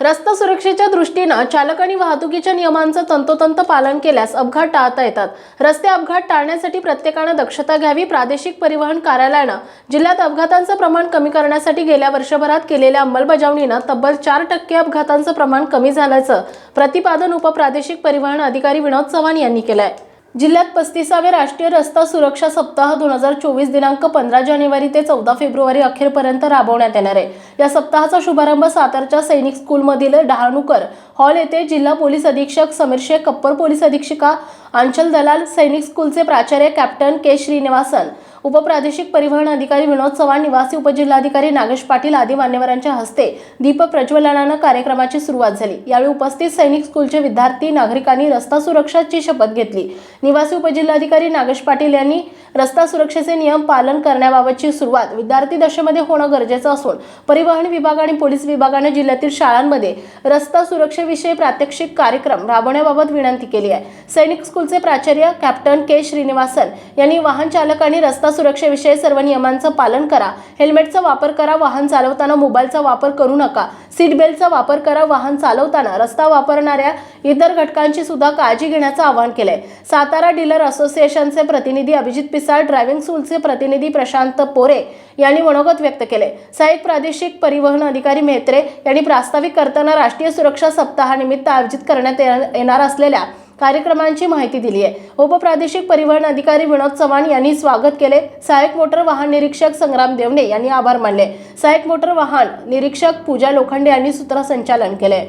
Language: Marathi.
रस्ता सुरक्षेच्या दृष्टीने चालक आणि वाहतुकीच्या नियमांचं तंतोतंत पालन केल्यास अपघात टाळता येतात। रस्ते अपघात टाळण्यासाठी प्रत्येकाने दक्षता घ्यावी। प्रादेशिक परिवहन कार्यालयाने जिल्ह्यात अपघातांचं प्रमाण कमी करण्यासाठी गेल्या वर्षभरात केलेल्या अंमलबजावणीने तब्बल 4% अपघातांचं प्रमाण कमी झाल्याचं प्रतिपादन उपप्रादेशिक परिवहन अधिकारी विनोद चव्हाण यांनी केलं आहे। जिल्ह्यात 35वे राष्ट्रीय रस्ता सुरक्षा सप्ताह 2024 दिनांक 15 जानेवारी ते 14 फेब्रुवारी अखेरपर्यंत राबवण्यात येणार आहे। या सप्ताहाचा शुभारंभ सातारच्या सैनिक स्कूलमधील डहाणूकर हॉल येथे जिल्हा पोलीस अधीक्षक समीर शेख, अप्पर पोलीस अधीक्षिका आंचल दलाल, सैनिक स्कूलचे प्राचार्य कॅप्टन के श्रीनिवासन, उपप्रादेशिक परिवहन अधिकारी विनोद चव्हाण, निवासी उपजिल्हाधिकारी नागेश पाटील आदी मान्यवरांच्या हस्ते दीप प्रज्वलनाने कार्यक्रमाची सुरुवात झाली। यावेळी उपस्थित सैनिक स्कूलचे विद्यार्थी नागरिकांनी रस्ता सुरक्षेची शपथ घेतली। निवासी उपजिल्हाधिकारी नागेश पाटील यांनी रस्ता सुरक्षेचे नियम पालन करण्याबाबतची सुरुवात विद्यार्थी दशेमध्ये होणं गरजेचं असून परिवहन विभाग आणि पोलीस विभागाने जिल्ह्यातील शाळांमध्ये रस्ता सुरक्षेविषयी प्रात्यक्षिक कार्यक्रम राबवण्याबाबत विनंती केली आहे। सैनिक स्कूलचे प्राचार्य कॅप्टन के श्रीनिवासन यांनी वाहन चालक आणि रस्ता सुरक्षेविषयी सर्व नियमांचं पालन करा, हेल्मेटचा वापर करा, वाहन चालवताना मोबाईलचा वापर करू नका, सीट बेल्टचा वापर करा, वाहन चालवताना रस्ता वापरणाऱ्या इतर घटकांची सुद्धा काळजी घेण्याचं आवाहन केलंय। सातारा डीलर असोसिएशनचे प्रतिनिधी अभिजित पिसाळ, ड्रायव्हिंग स्कूलचे प्रतिनिधी प्रशांत पोरे यांनी मनोगत व्यक्त केले। सहाय्यक प्रादेशिक परिवहन अधिकारी मेहत्रे यांनी प्रास्ताविक करताना राष्ट्रीय सुरक्षा सप्ताहानिमित्त आयोजित करण्यात येणार असलेल्या कार्यक्रमांची माहिती दिली आहे। उपप्रादेशिक परिवहन अधिकारी विनोद चव्हाण यांनी स्वागत केले। सहाय्यक मोटर वाहन निरीक्षक संग्राम देवणे यांनी आभार मानले। सहाय्यक मोटर वाहन निरीक्षक पूजा लोखंडे यांनी सूत्रसंचालन केले।